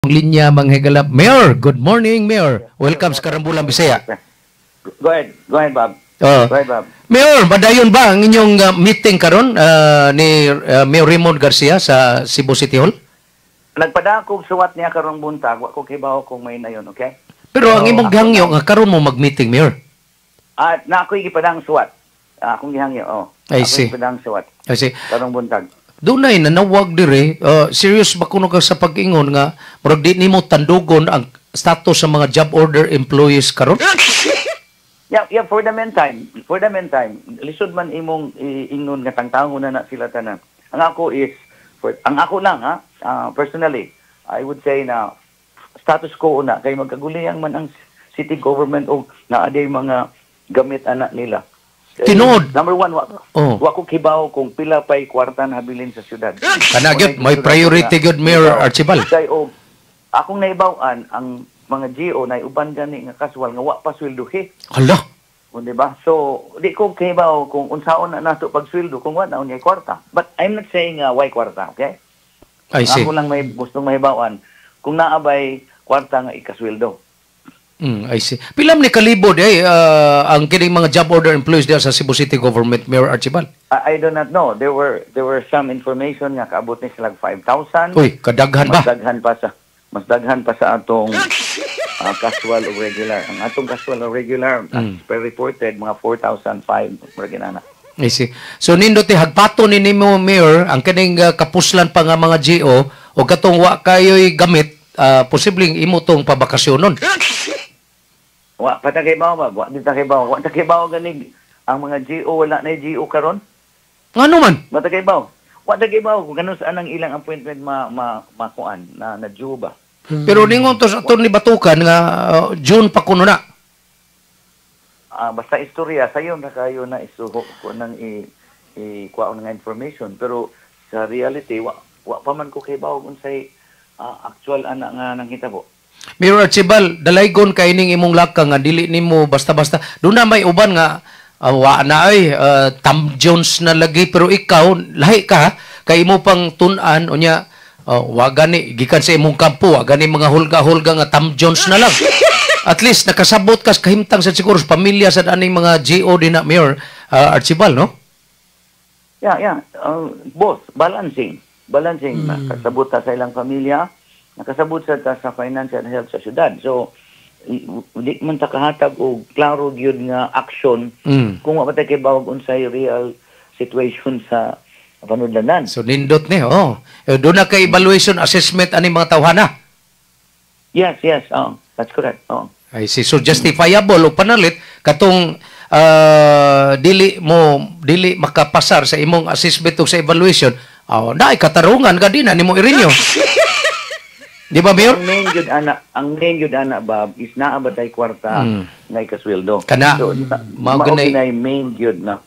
Linya manghigalap. Mayor, good morning, Mayor. Welcome sa Karambulan, Bisaya. Go ahead, Bob. Oh. Go ahead, Bob. Mayor, madayon ba ang inyong meeting karon ni Mayor Raymond Garcia sa Cebu City Hall? Nagpada ko suwat niya karong buntag, wa ko kibaw kung may nayon, okay? Pero ang imong gihangyo nga karon mo mag-meeting, Mayor. Na ako'y gipadang suwat. Akong gihangyo, I see. Ako'y gipadang suwat. Kasi Karong buntag. dunay nanawag dire, serious ba kuno ka sa pag-ingon nga murag di nimo tandugon ang status sa mga job order employees karon? Yeah, for the meantime, lisod man imong ingnon nga tangtangon na sila tanan. Ang ako is, ang ako lang personally, I would say na status quo na kay magkaguliyang man ang city government o naaday mga gamit anak nila. Tinood. Number one, wa ko kibaw kung pila pa'y kwarta na habilin sa syudad. Kana gyud may priority gyud Mayor Archibald. Kay akong naibawan ang mga GO na uban gani nga kaswal nga wa pa sweldohi. Hala. Di ba? So, di ko kibaw kung unsaon na nato pagsweldo kung wa na unyay kwarta. But I'm not saying why kwarta, okay? I see. Ako lang may gustong mahibawan kung naabay kwarta nga ikasweldo. I see. Pilam ni kalibod ang kining mga job order employees diya sa Cebu City Government, Mayor Archibald? I do not know. There were some information nga kaabot ni sila 5,000. Uy, kadaghan ba? Mas daghan pa sa atong casual o regular. Ang atong casual o regular, as per reported, mga 4,005 marginana. I see. So nindo ti hagpato ni nimo, Mayor, ang kining kapuslan pa nga mga GO o katong wa kayo'y gamit, posibleng imo tong pabakasyonon. Wa patakibaw ba? Wa ditakibaw. Wa takibaw ganig ang mga GO wala na GO karon. Ano man? Matakibaw. Wa takibaw kung kanus anang ilang appointment makuan na due ba. Pero ningon to sa ni Batukan nga June pa kuno na. Basta istorya sayo na kayo na isuho ko nang kuha nga information pero sa reality wa pa man ko kibaw unsay actual ana nga nanghitabo. Mayor Archibald, dalaygon kay ning imong laka nga dili nimo basta-basta. Doon na may uban nga wa na ay Tom Jones na lagi pero ikaw lahi ka kay imo pang tun-an unya wa gani gikan sa imong kampo wa gani mga hulga-hulga nga Tom Jones na lang. At least nakasabot ka sa kahimtang sa siguro sa pamilya sa aning mga GO din na Mayor Archibald, no? Yeah. Both balancing. Nakasabot ta sa ilang pamilya, nakasabot sa financial health sa syudad. So di man ta kahatag og klaro gyud nga action kung wa patay kay bawag unsay real situation sa panudlanan. So nindot ni doon na kay evaluation assessment ani mga tawhana. Yes. That's correct. I see. So justifiable o panalit katong dili makapasar sa imong assessment o sa evaluation. Naay katarungan ka din nimo irinyo. Di ba, Mayor? Ang main yun, Bob, is naabatay kwarta na ikasweldo. Kana, so, maoginay main yun na.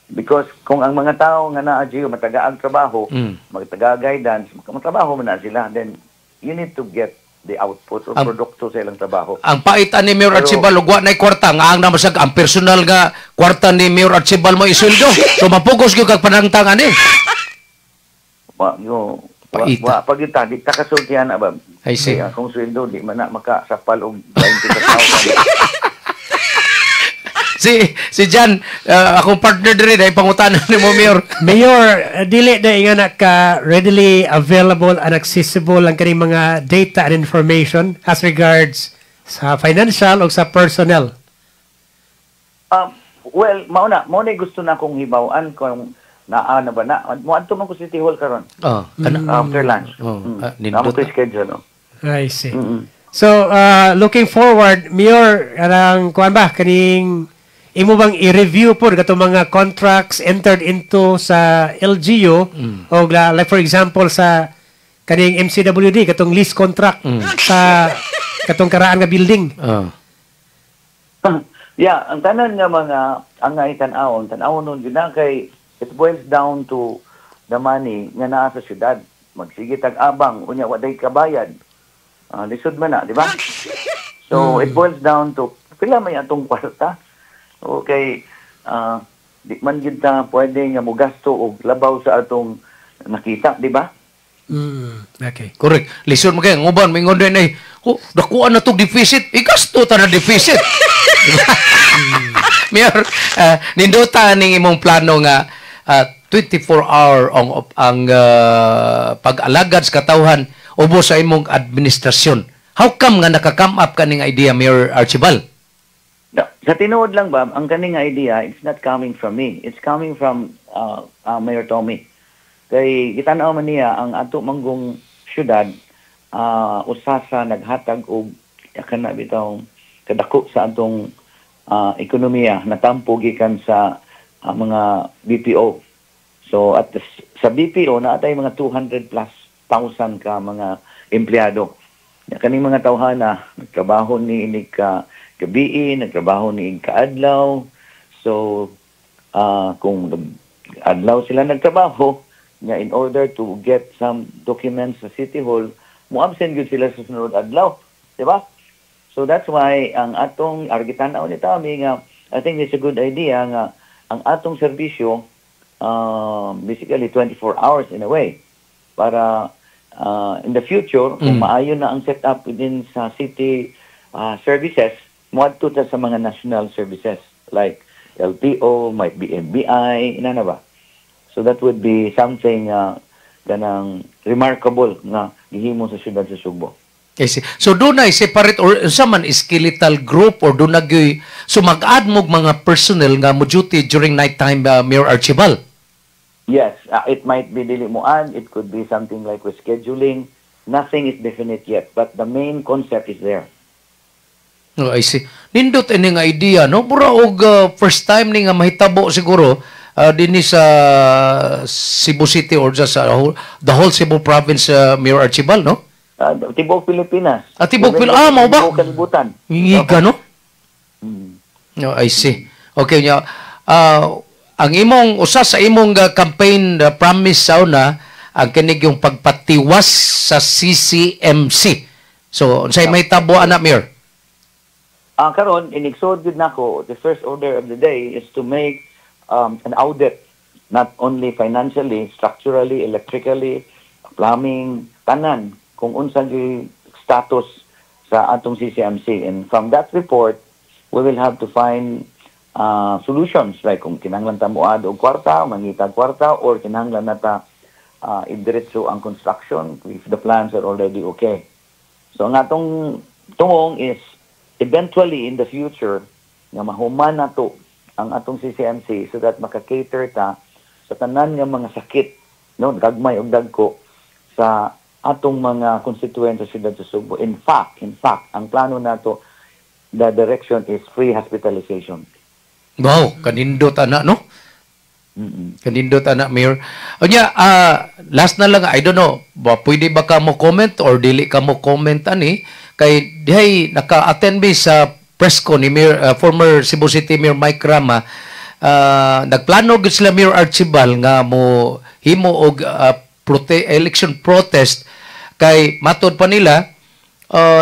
Because kung ang mga tao nga na-adyo, mataga ang trabaho, magtaga-guidance, matrabaho mo na sila, then you need to get the output o produkto sa ilang trabaho. Ang paitan ni Mayor Archibald, ugwa na kwarta, nga ang namasag, ang personal nga kwarta ni Mayor Archibald mo isweldo. So, mapugos yung kagpanangtangan eh. Pag ita, di ta kasultihan na ba? I see. Kaya kung sweldo, di man na makasapal og 20,000. Si Jan, akong partner din ay pangutanan ni mo, Mayor. Mayor, dili na nga ka readily available and accessible ang kaning mga data and information as regards sa financial o sa personnel? Well, mauna gusto na kong hibawan kung na ba na mo adto man ko City Hall karon. After lunch. Namo ko schedule. I see. So, looking forward, Mayor, karang kuan ba kaning imo bang i-review po katong mga contracts entered into sa LGU o like for example sa kaning MCWD katong lease contract sa katong karaan nga building. Yeah, ang tanan nga mga angay tan-awon nun gina kay it boils down to the money nga naa sa syudad. Magsige tag-abang, unya wa day kabayad. Lisod man na, di ba? So, it boils down to, pila may atong kwarta. Okay, di man gid ta pwede nga mo gasto og labaw sa atong nakita, di ba? Okay. Correct. Lisod mo kayo, nguban, mingon din ay, dakuan na itong deficit, ikasto ta na deficit. Diba? Mayor, ninduta ning imong plano nga 24-hour ang pag-alagad sa katawhan ubos sa imong administrasyon. How come nga naka-come up kaning idea, Mayor Archibald? No, sa tinuod lang ba, ang kaning idea, it's not coming from me. It's coming from Mayor Tommy. Kay gitanaw man niya ang ato manggong syudad usasa naghatag og kana bitaw kadako sa atong ekonomiya natampo gikan sa mga BPO. So sa BPO naatay mga 200 plus thousand ka mga empleyado. Kaning mga tawhana nagtrabaho ni inig ka gabi, nagtrabaho ni kaadlaw. So kung adlaw sila nagtrabaho nga in order to get some documents sa City Hall, mo-absent yun sila sa sunod adlaw. Diba? So that's why ang atong argitanaw ni Tami nga, I think it's a good idea nga ang atong serbisyo basically 24 hours in a way para in the future, kung maayo na ang setup within sa city services, muadto ta sa mga national services like LTO, might be NBI, ina na ba? So that would be something ganang remarkable nga gihimo sa syudad sa Sugbo. Okay. So doon ay separate or sa man skeletal group or doon nagyoy so mag-add mo mga personnel nga mo duty during nighttime, Mayor Archibald? Yes, it might be dili mo add, it could be something like with scheduling. Nothing is definite yet, but the main concept is there. Oh, I see. Nindot ini nga idea, no? Mura og first time ni nga mahitabo siguro dinhi sa Cebu City or just the whole Cebu province, Mayor Archibald, no? Tibok Pilipinas. Tibok Pilipinas. Mao ba? Tibok Kalibutan. Hingiga, no? No, I see. Okay, nya. Ang imong usa sa imong campaign promise sauna ang kinig yung pagpatiwas sa CCMC. So, unsay may tabo ana, Mayor? Karon inigsod gid nako, the first order of the day is to make an audit, not only financially, structurally, electrically, plumbing, tanan, kung unsa gi status sa atong CCMC. And from that report, we will have to find solutions, like kung kinahanglan ta moad og kwarta, mangitag kwarta, or kinahanglan nata idiretso ang construction if the plans are already okay. So ang atong tungong is eventually in the future nga mahuman nato ang atong CCMC so that maka-cater ta sa tanan nga mga sakit, no, gagmay ug dagko sa atong mga constituent sa siyudad sa Subo. In fact, ang plano nato, the direction is free hospitalization. Wow, kanindot ana, no? Kanindot ana, Mayor. Onya, last na lang, I don't know, pwede ba ka mo comment or dili ka mo comment ani? Kay dihay naka-attend ba sa press ko ni Mayor, former Cebu City Mayor Mike Rama, nagplano gid sila Mayor Archibald nga mo himo og election protest kay matod pa nila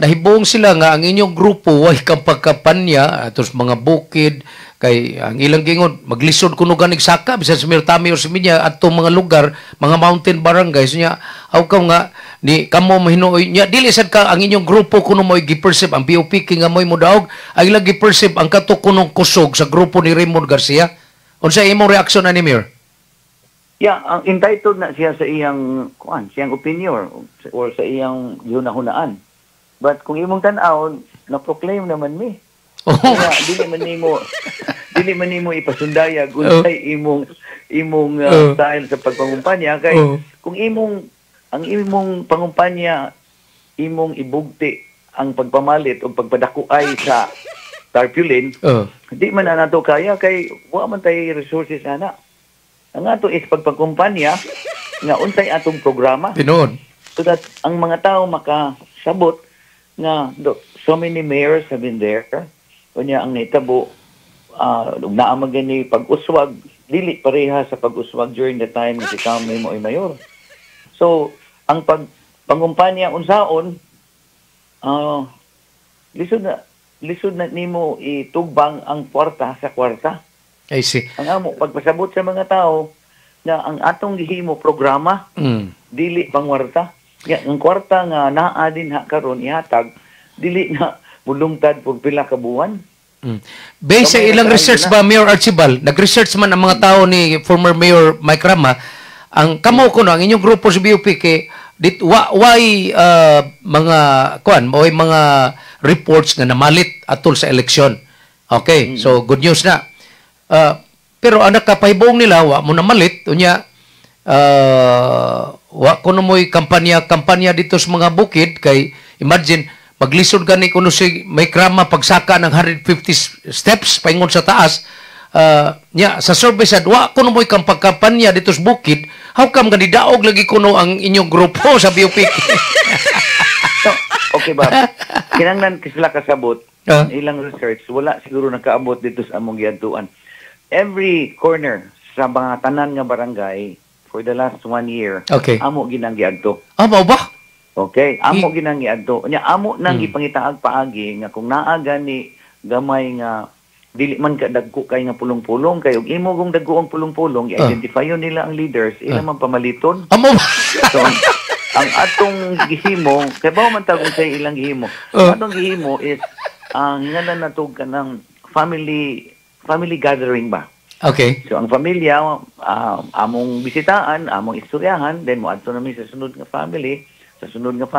nahibong sila nga ang inyong grupo way kang pagkampanya atos mga bukid kay ang ilang gingon maglisod kuno ganig saka bisan sa Mirtami or sa Minya atong mga lugar, mga mountain barangays nya aw ka nga ni kamo mahinuoy nya dili sad ka ang inyong grupo kuno moy gi-perceive ang POP king nga moy modaog ay ila gi-perceive ang kato kunong kusog sa grupo ni Raymond Garcia. Unsa imong reaksyon ani, Mayor? Yeah, ang entitled na siya sa iyang siyang opinion or sa iyang hunahunaan. But kung imong tan-aw, na-proclaim naman mi. Oh. Kaya dili man nimo ipasundayag unsay imong style sa pagpangumpanya kay kung ang imong pangumpanya imong ibugti ang pagpamalit o pagpadakuay sa tarpaulin, di man na nato kaya kay wa man tay resources ana. Ang ato is pagpangkumpanya nga unsay atong programa. Tinuod. So that ang mga tao makasabot nga so many mayors have been there. Kunya ang naitabo naamagan ni pag-uswag dili pareha sa pag-uswag during the time nga si Kami mo ay mayor. So ang pangumpanya unsaon lisod na nimo itugbang ang kwarta sa kwarta. I see. Ang amo pagpasabot sa mga tao na ang atong gihimo programa dili pangwarta. Ya, ang kwarta nga naa din ha karon ihatag dili na mulungtad pag pila ka buwan. Based sa ilang research ba, Mayor Archibald, nag-research man ang mga tao ni former Mayor Mike Rama, ang kamo ko no, ang inyong grupo sa BOP kay why mga mga reports nga namalit atol sa eleksyon. Okay, so good news na. Pero ang nakapahibong nila, wa mo namalit, unya wa kuno mo'y kampanya dito sa mga bukid kay imagine maglisod gani kuno si may krama pagsaka ng 150 steps paingon sa taas sa service ad wa kuno mo'y kampanya dito sa bukid, how come gani daog lagi kuno ang inyong grupo sa BOP? So, okay ba? Kinanglan sila kasabot ilang research, wala siguro nakaabot dito sa among giadtuan. Every corner sa mga tanan nga barangay for the last 1 year, okay, amo ginang giadto. Mao ba? Okay, amo ginang giadto. Nya amo nang ipangitaag paagi nga kung naa gani gamay nga dili man ka dagko kay nga pulong-pulong kay ug imo kung dagko ang pulong-pulong, i-identify nila ang leaders, ila man pamaliton. Amo ba? So, ang atong gihimo, kay ba man tawag sa ilang gihimo. Atong gihimo is hingalan na to kanang family gathering ba. Okay. So ang pamilya among bisitaan, among istoryahan, then moadto nami sa sunod nga family, sa sunod nga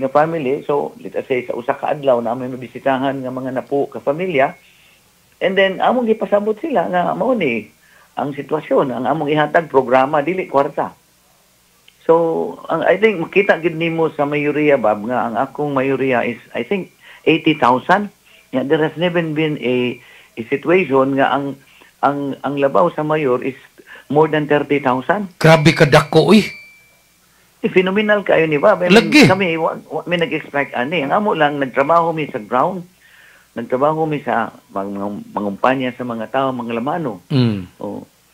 family. So let us say sa usa ka adlaw na among bisitahan nga mga napo ka pamilya. And then among gipasabot sila nga mao ni ang sitwasyon, ang among ihatag programa dili kwarta. So I think makita gid nimo sa mayoriya bab nga ang akong mayoriya is I think 80,000. Yeah, there has never been a situation nga ang labaw sa mayor is more than 30,000. Grabe ka dako uy. Phenomenal kayo ni ba? Lagi. Kami may nag-expect ani. Ang amo lang nagtrabaho mi sa ground. Nagtrabaho mi sa mangumpanya sa mga tao, mga lamano.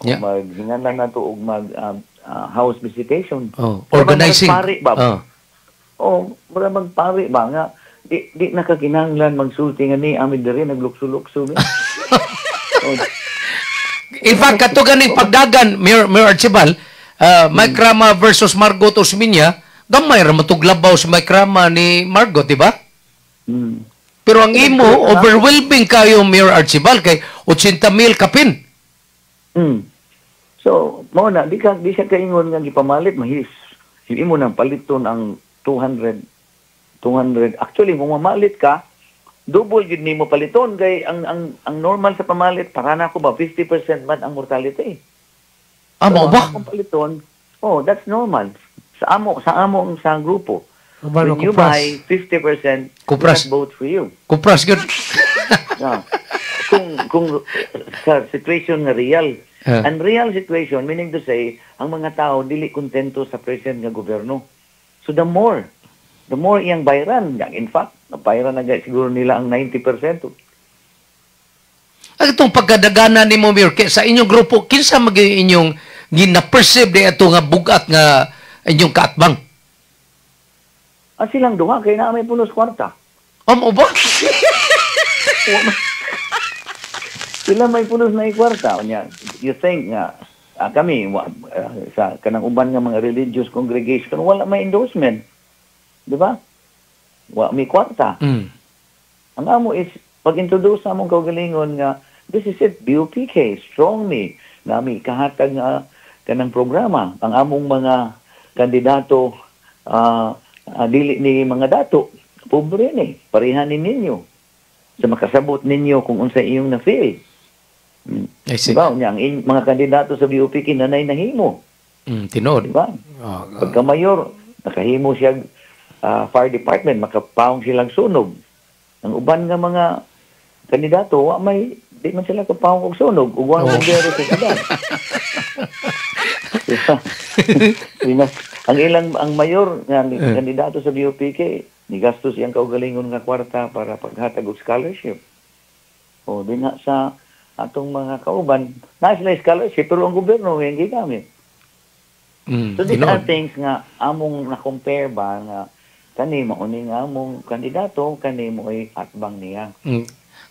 Yeah. Maghingan na to og house visitation. Organizing. Pari ba? Mura magpari ba nga di nakakinahanglan magsulti nga ni amin diri naglukso-lukso. In fact, kato ganing pagdagan, Mayor Archibald, Mike Rama versus Margot Osmeña, gamay ra matuglabaw si Mike Rama ni Margot, di ba? Pero ang imo, overwhelming kayo, Mayor Archibald, kay 80,000 kapin. So, mao na, di siya kaingon nga gipamalit, mahis. Hindi mo nang paliton ang 200. Actually, kung mamalit ka, double yun nimo paliton kay ang normal sa pamalit para na ko ba 50% man ang mortality. Mo ba? Ang paliton, that's normal. Sa grupo. When you buy 50%, Kupras. we vote for you. Kupras good. Kung sa situation na real. And real situation, meaning to say, ang mga tao dili kontento sa present nga gobyerno. So the more iyang bayran, in fact, bayran na siguro nila ang 90%. Itong pagkadagana ni mo, Mayor, sa inyong grupo, kinsa maging inyong gina-perceive na ito nga bugat nga inyong kaatbang? Silang duha, kaya na may punos kwarta. Mo ba? Sila may punos na ikwarta. You think nga, kami, sa kanang uban nga mga religious congregation, wala may endorsement. Di ba? May kwarta. Ang amo is, pag-introduce sa among kaugalingon nga, this is it, BOPK, strong me, na may kahatag nga kanang programa. Ang among mga kandidato, dili ni mga dato, pobre ni, parehanin ninyo. Sa makasabot ninyo kung unsa iyong na-feel. Diba? Ang mga kandidato sa BOPK, nanay nahimo. Tinood. Diba? Pagka mayor, nakahimo siya fire department, makapaong silang sunog. Ang uban nga mga kandidato, di man sila kapaong og sunog, uwan ang bero sa sila. Ang mayor nga kandidato sa BOPK, nigastos siyang kaugalingon nga kwarta para paghatag og scholarship. Di na sa atong mga kauban, na sila scholarship, pero ang gobyerno hindi gamit. So these are things nga among na-compare ba nga kani mauning among kandidato, kani mo ay atbang niya.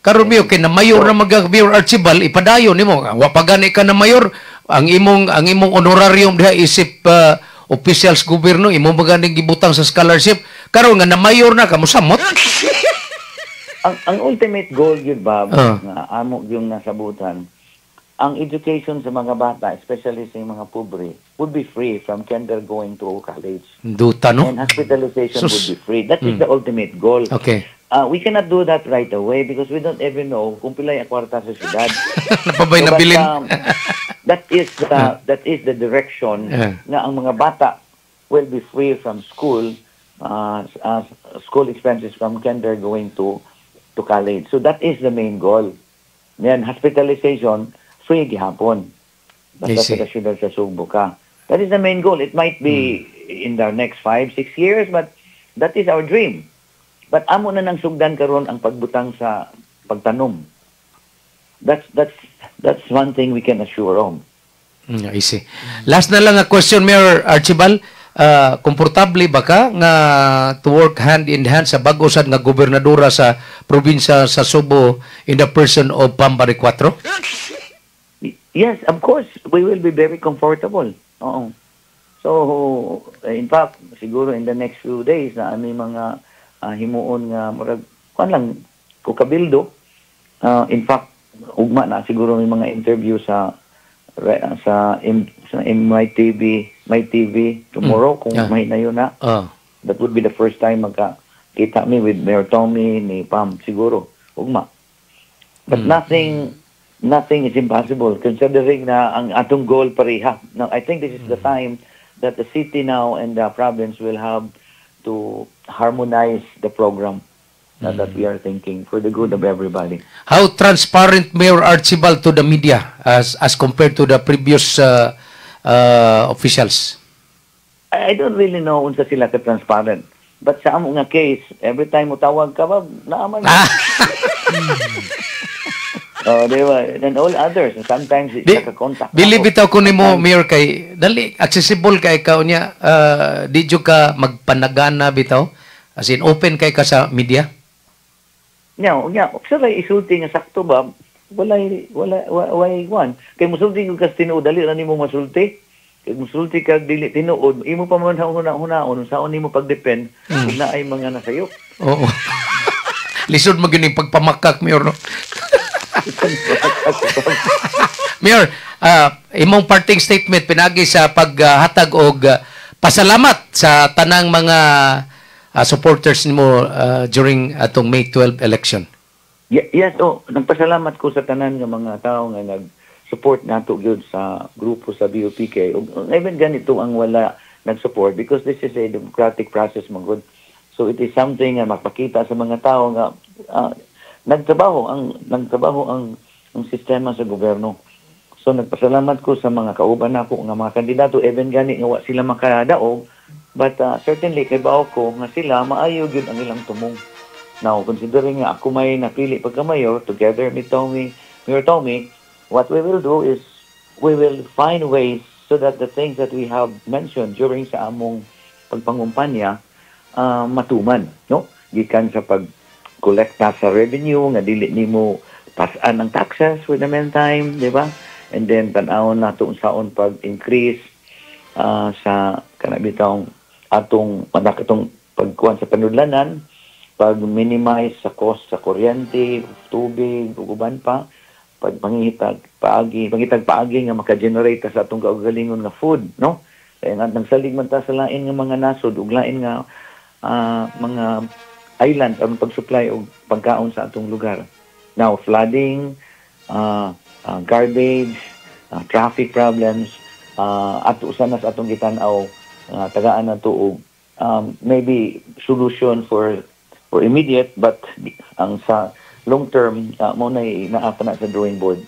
Karon miyo kay na mayor na Mayor Archibald ipadayon nimo. Wa pa gani ka na mayor, ang imong honorarium diha isip officials gobyerno imo maganing gibutang sa scholarship karon nga na mayor na kamo samot. Ang ultimate goal yun, Bob, Ah. nga amo yung nasabutan, ang education sa mga bata, especially sa mga pobre, would be free from kinder going to college. Duta no. And hospitalization Sus. would be free. That is the ultimate goal. Okay. We cannot do that right away because we don't even know kung pilay ang kwarta sa syudad. Napabay na but, bilin. that is the direction Yeah. na ang mga bata will be free from school, school expenses from kinder going to college. So that is the main goal. Then hospitalization, free gihapon. I Basta see. sa syudad sa Sugbo ka. That is the main goal. It might be in the next 5-6 years, but that is our dream. But amo na nang sugdan karon ang pagbutang sa pagtanom. That's one thing we can assure of. I see. Last na lang nga question, Mayor Archibald. Komportable ba ka nga to work hand in hand sa bag-o sad nga gobernadora sa probinsya sa Subo in the person of Pambari 4? Yes, of course. We will be very comfortable. Oo. So, in fact, siguro in the next few days na may mga himuon nga murag kuan lang ko kabildo. In fact, ugma na siguro may mga interview sa my TV tomorrow kung Yeah. may na yun na. That would be the first time magkita me with Mayor Tommy ni Pam siguro ugma. But nothing is impossible considering na ang atong goal pareha. Now I think this is the time that the city now and the province will have to harmonize the program that we are thinking for the good of everybody. How transparent Mayor Archibald to the media as compared to the previous officials? I don't really know unsa sila ka transparent. But sa amo nga case, every time mo tawag ka ba, naaman. Oh, di ba? And all others, sometimes it's like a contact. Dili bitaw ko nimo Mayor kay dali accessible kay ka unya di jud ka magpanagana bitaw as in open kay ka sa media. Nya, sir ay isulti nga sakto ba? Walay one. Kay musulti ko kas tinuod dali ra nimo masulti. Kay musulti ka dili tinuod, imo pa man hunaon saon nimo pagdepend kung naay mga nasayo. Oo. Lisod mo gining pagpamakak Mayor no. Mayor, imong parting statement pinagi sa paghatag og pasalamat sa tanang mga supporters nimo during atong May 12 election. Yes, nagpasalamat ko sa tanan nga mga tao nga nag-support nato gyud sa grupo sa BOPK. Even ganito ang wala nag-support because this is a democratic process magud. So it is something nga mapakita sa mga tao nga nagtrabaho ang sistema sa gobyerno. So nagpasalamat ko sa mga kauban nako nga mga kandidato even gani nga wa sila makadaog but certainly kay bao ko nga sila maayo gyud ang ilang tumong. Now considering nga ako may napili pagka mayor together with Mayor Tommy, what we will do is we will find ways so that the things that we have mentioned during sa among pagpangumpanya matuman, no? Gikan sa kolekta sa revenue nga dili nimo pasan ng taxes for the meantime, di ba? And then tan-awon nato unsaon pag-increase sa kanabitong atong pagkuhan sa panudlanan, pag-minimize sa cost sa kuryente, tubig, uban pa, pangitag paagi nga maka-generate sa atong kaugalingon nga food, no? Kaya nga nagsalig man ta sa lain nga mga nasod ug lain nga mga island ang pag-supply og pagkaon sa atong lugar. Now, flooding, garbage, traffic problems, ato usa na sa atong gitan-aw tagaan na to maybe solution for immediate but ang sa long term mo na naapa na sa drawing board.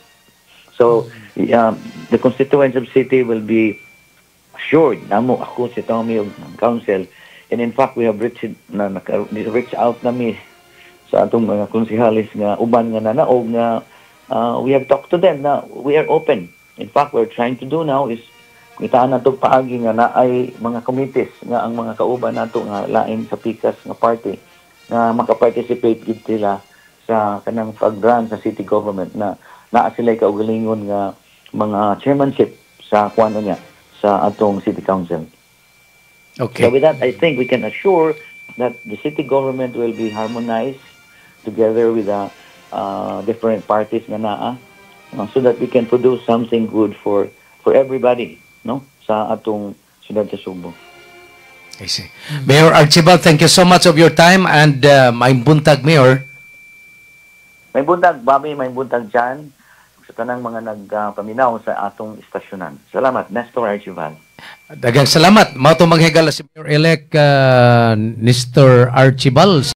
So, the constituents of city will be assured namo ako si Tommy og council. And in fact, we have reached out nami sa atong mga konsehalis nga uban nga nanaog nga we have talked to them na we are open. In fact, what we're trying to do now is itaan nato paagi nga naay mga committees nga ang mga kauban nato nga lain sa pikas nga party nga maka-participate gid sila sa kanang pag-run sa city government na naa sila kaugalingon nga mga chairmanship sa kuano niya sa atong city council. Okay. So with that, I think we can assure that the city government will be harmonized together with the different parties nga naa, so that we can produce something good for everybody, no, sa atong siyudad sa Subo. I see. Mayor Archibald, thank you so much of your time and may buntag, Mayor. May buntag, Bobby, may buntag dyan sa tanang mga nagpaminaw sa atong istasyonan. Salamat, Nestor Archibald. Daghang salamat. Mao to manghigala si Mayor-elect Nestor Archibald.